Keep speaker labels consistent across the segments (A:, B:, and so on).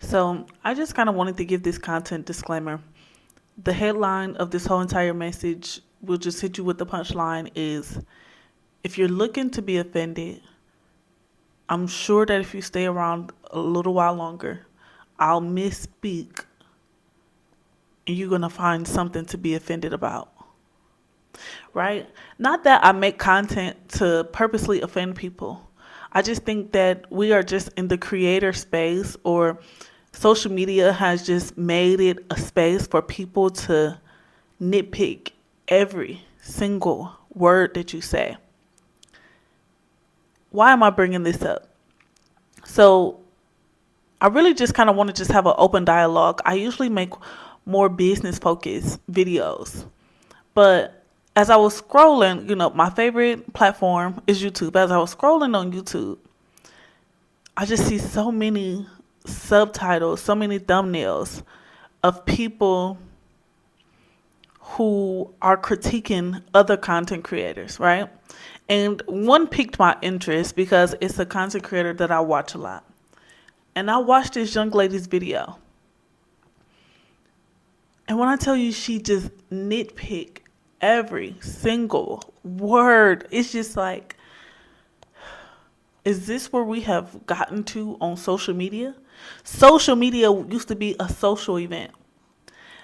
A: So I just kind of wanted to give this content disclaimer. The headline of this whole entire message will just hit you with the punchline is, if you're looking to be offended, I'm sure that if you stay around a little while longer, I'll misspeak and you're going to find something to be offended about. Right? Not that I make content to purposely offend people. I just think that we are just in the creator space, or social media has just made it a space for people to nitpick every single word that you say. Why am I bringing this up? So I really just kind of want to just have an open dialogue. I usually make more business focused videos, but as I was scrolling, my favorite platform is YouTube. As I was scrolling on YouTube, I just see so many subtitles, so many thumbnails of people who are critiquing other content creators, right? And one piqued my interest because it's a content creator that I watch a lot. And I watched this young lady's video. And when I tell you she just nitpicked every single word, it's just like, is this where we have gotten to on social media? Social media used to be a social event.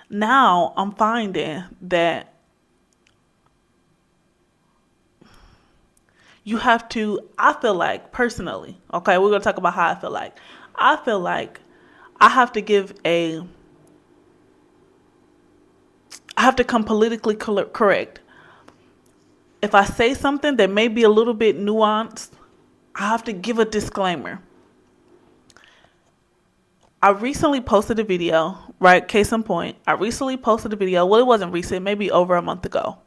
A: Now I'm finding that you have to, I feel like personally, okay, we're going to talk about how I feel like. I feel like I have to I have to come politically correct. If I say something that may be a little bit nuanced, I have to give a disclaimer. I recently posted a video, right? Case in point, I recently posted a video. Well, it wasn't recent, maybe over a month ago.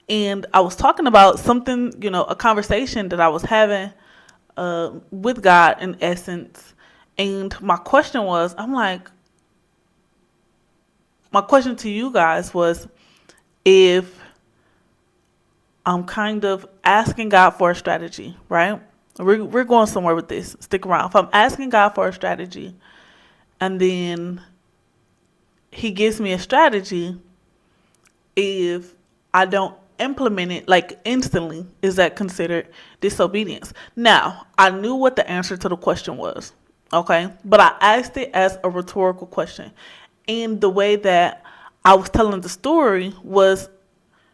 A: And I was talking about something, a conversation that I was having with God in essence. And my question to you guys was, if I'm kind of asking God for a strategy, right? We're going somewhere with this. Stick around. If I'm asking God for a strategy and then he gives me a strategy, if I don't implement it like instantly, is that considered disobedience? Now, I knew what the answer to the question was, okay? But I asked it as a rhetorical question. And the way that I was telling the story was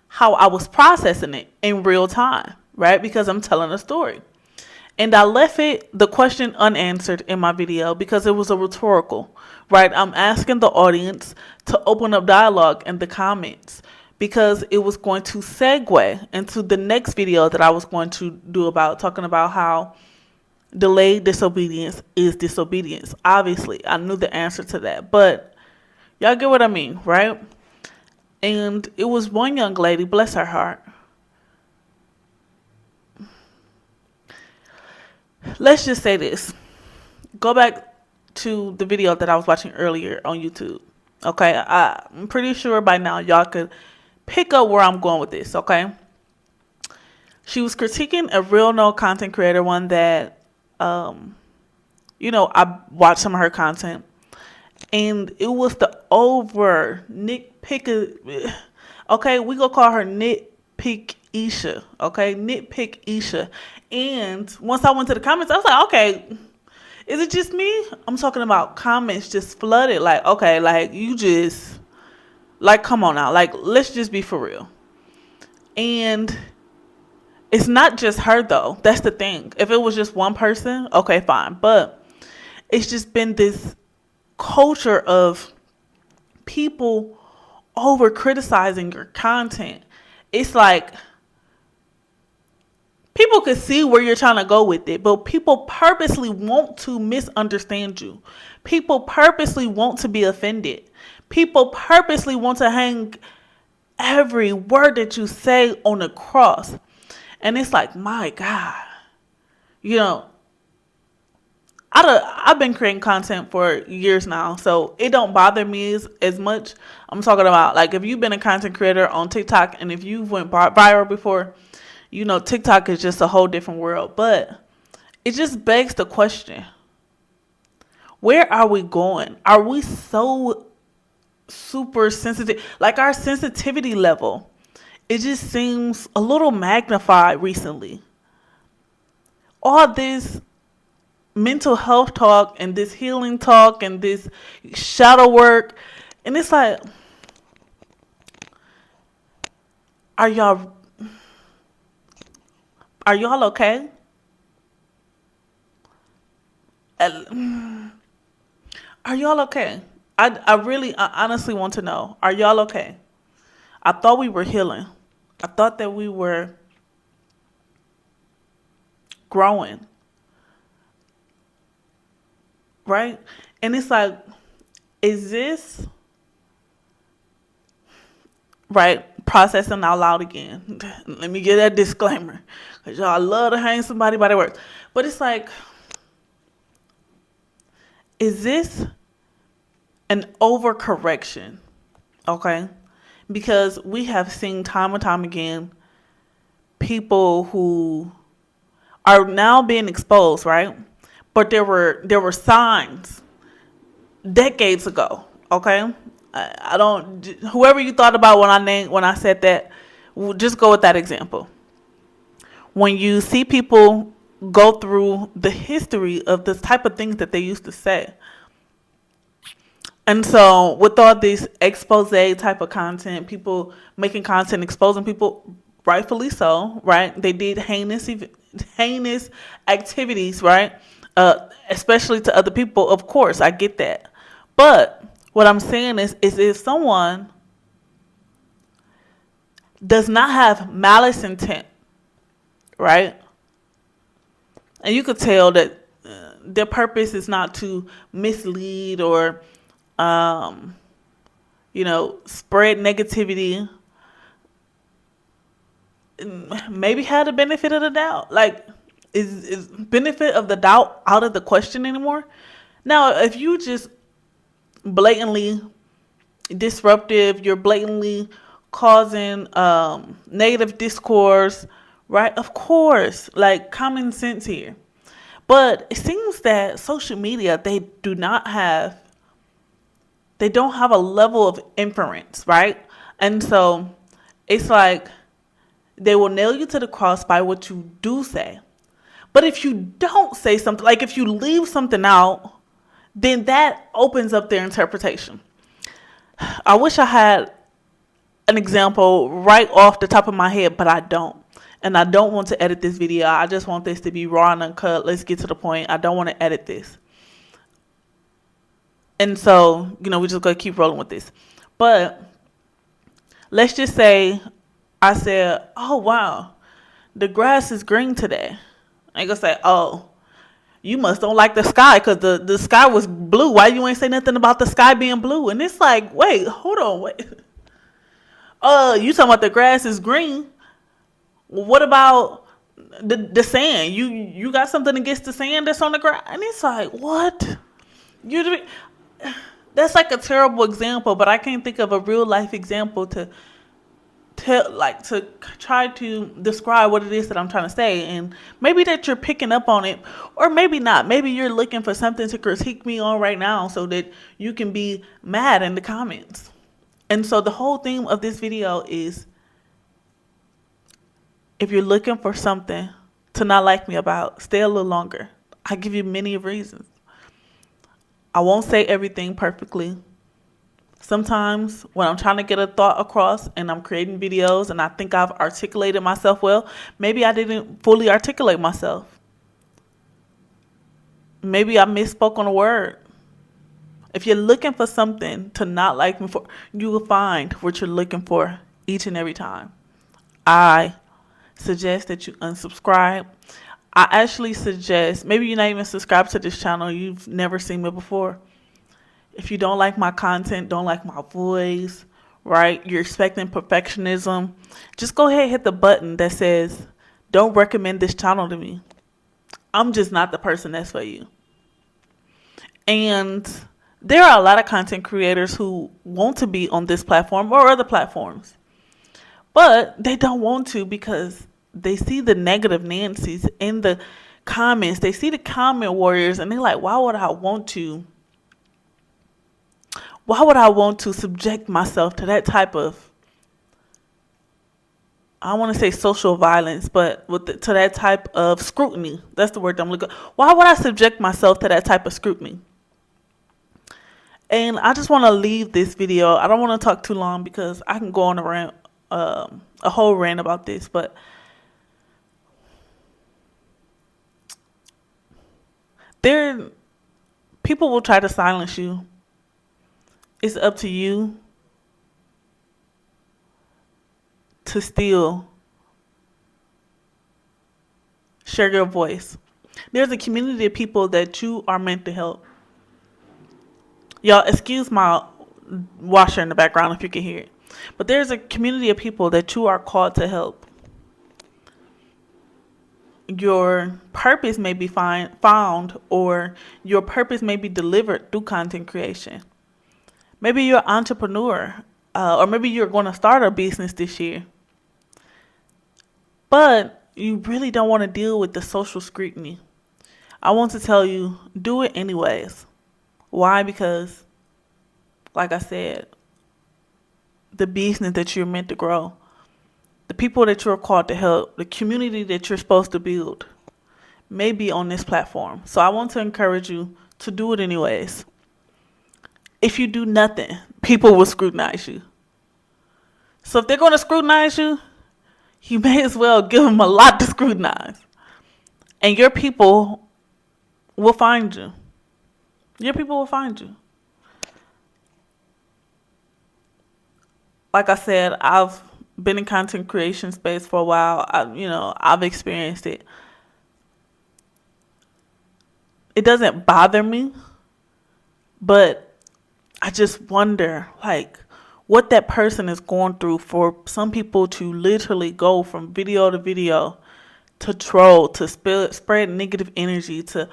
A: how I was processing it in real time, right? Because I'm telling a story. And I left the question unanswered in my video because it was a rhetorical, right? I'm asking the audience to open up dialogue in the comments because it was going to segue into the next video that I was going to do about talking about how delayed disobedience is disobedience. Obviously, I knew the answer to that, but y'all get what I mean, right? And it was one young lady, bless her heart. Let's just say this. Go back to the video that I was watching earlier on YouTube. Okay, I'm pretty sure by now y'all could pick up where I'm going with this, okay? She was critiquing a real no content creator, one that, I watched some of her content. And it was the over nitpick. Okay, we gonna call her Nitpick Isha. Okay, Nitpick Isha. And once I went to the comments, I was like, okay, is it just me? I'm talking about comments just flooded. Like, okay, like you just, like, come on now. Like, let's just be for real. And it's not just her though. That's the thing. If it was just one person, okay, fine. But it's just been this culture of people over criticizing your content. It's like people could see where you're trying to go with it, but people purposely want to misunderstand you. People purposely want to be offended. People purposely want to hang every word that you say on a cross. And it's like, my God, I've been creating content for years now, so it don't bother me as much. I'm talking about, like, if you've been a content creator on TikTok and if you went viral before, TikTok is just a whole different world. But it just begs the question, Where are we going? Are we so super sensitive? Like our sensitivity level, it just seems a little magnified recently. All this mental health talk and this healing talk and this shadow work, and it's like, are y'all okay? Are y'all okay? I honestly want to know, are y'all okay? I thought we were healing. I thought that we were growing, right? And it's like, is this right? Processing out loud again. Let me get that disclaimer, because y'all love to hang somebody by their words. But it's like, is this an overcorrection? Okay? Because we have seen time and time again people who are now being exposed, right? But there were signs decades ago. Okay, I don't. Whoever you thought about when I said that, just go with that example. When you see people go through the history of this type of things that they used to say, and so with all this expose type of content, people making content exposing people, rightfully so, right? They did heinous activities, right? Especially to other people. Of course, I get that. But what I'm saying is if someone does not have malice intent, right? And you could tell that their purpose is not to mislead or spread negativity, maybe have the benefit of the doubt. Like, is benefit of the doubt out of the question anymore? Now, if you just blatantly disruptive, you're blatantly causing negative discourse, right? Of course, like common sense here. But it seems that social media, they don't have a level of inference, right? And so it's like they will nail you to the cross by what you do say. But if you don't say something, like if you leave something out, then that opens up their interpretation. I wish I had an example right off the top of my head, but I don't. And I don't want to edit this video. I just want this to be raw and uncut. Let's get to the point. I don't want to edit this. And so, we just going to keep rolling with this. But let's just say I said, oh, wow, the grass is green today. I ain't going to say, oh, you must don't like the sky because the sky was blue. Why you ain't say nothing about the sky being blue? And it's like, wait, hold on, wait. You talking about the grass is green? What about the sand? You got something against the sand that's on the ground? And it's like, what? That's like a terrible example, but I can't think of a real life example to try to describe what it is that I'm trying to say. And maybe that you're picking up on it, or maybe not. Maybe you're looking for something to critique me on right now so that you can be mad in the comments. And so the whole theme of this video is, if you're looking for something to not like me about, stay a little longer. I give you many reasons. I won't say everything perfectly. Sometimes when I'm trying to get a thought across and I'm creating videos and I think I've articulated myself well, maybe I didn't fully articulate myself. Maybe I misspoke on a word. If you're looking for something to not like me for, you will find what you're looking for each and every time. I suggest that you unsubscribe. I actually suggest, maybe you're not even subscribed to this channel, you've never seen me before. If you don't like my content, don't like my voice, right? You're expecting perfectionism, just go ahead and hit the button that says, don't recommend this channel to me. I'm just not the person that's for you. And there are a lot of content creators who want to be on this platform or other platforms, but they don't want to because they see the negative Nancy's in the comments. They see the comment warriors and they're like, why would I want to why would I want to subject myself to that type of, I want to say social violence, but to that type of scrutiny? That's the word I'm looking. Why would I subject myself to that type of scrutiny? And I just want to leave this video. I don't want to talk too long because I can go on a rant, a whole rant about this, but people will try to silence you. It's up to you to still share your voice. There's a community of people that you are meant to help. Y'all, excuse my washer in the background if you can hear it. But there's a community of people that you are called to help. Your purpose may be found, or your purpose may be delivered through content creation. Maybe you're an entrepreneur, or maybe you're going to start a business this year. But you really don't want to deal with the social scrutiny. I want to tell you, do it anyways. Why? Because, like I said, the business that you're meant to grow, the people that you're called to help, the community that you're supposed to build may be on this platform. So I want to encourage you to do it anyways. If you do nothing, people will scrutinize you. So if they're going to scrutinize you, you may as well give them a lot to scrutinize. And your people will find you. Your people will find you. Like I said, I've been in content creation space for a while. I've experienced it. It doesn't bother me, but I just wonder, what that person is going through for some people to literally go from video to video, to troll, to spread negative energy, to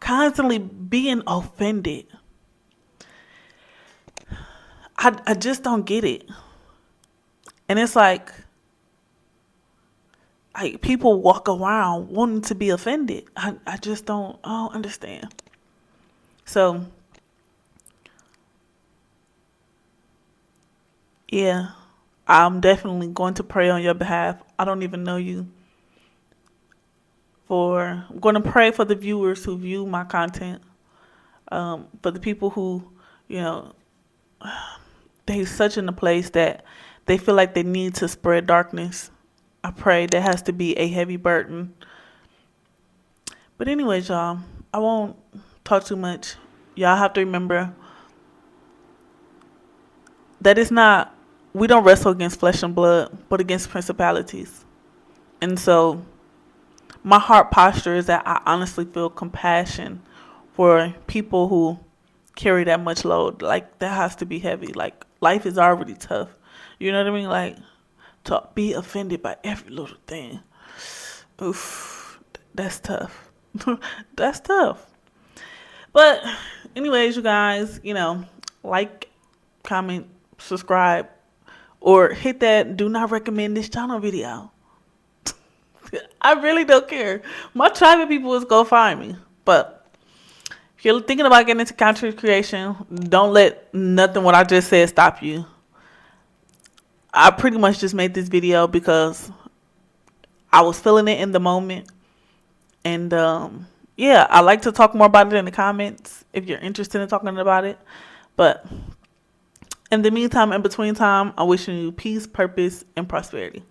A: constantly being offended. I just don't get it. And it's like people walk around wanting to be offended. I don't understand. So, yeah, I'm definitely going to pray on your behalf. I don't even know you. I'm going to pray for the viewers who view my content. For the people who, they're such in a place that they feel like they need to spread darkness. I pray that has to be a heavy burden. But anyways, y'all, I won't talk too much. Y'all have to remember that we don't wrestle against flesh and blood, but against principalities. And so my heart posture is that I honestly feel compassion for people who carry that much load. That has to be heavy. Life is already tough. You know what I mean? To be offended by every little thing. Oof, that's tough. That's tough. But anyways, you guys, like, comment, subscribe, or hit that do not recommend this channel video. I really don't care. My tribe of people is go find me. But if you're thinking about getting into content creation, don't let nothing what I just said stop you. I pretty much just made this video because I was feeling it in the moment. And yeah, I like to talk more about it in the comments if you're interested in talking about it. But in the meantime, in between time, I'm wishing you peace, purpose, and prosperity.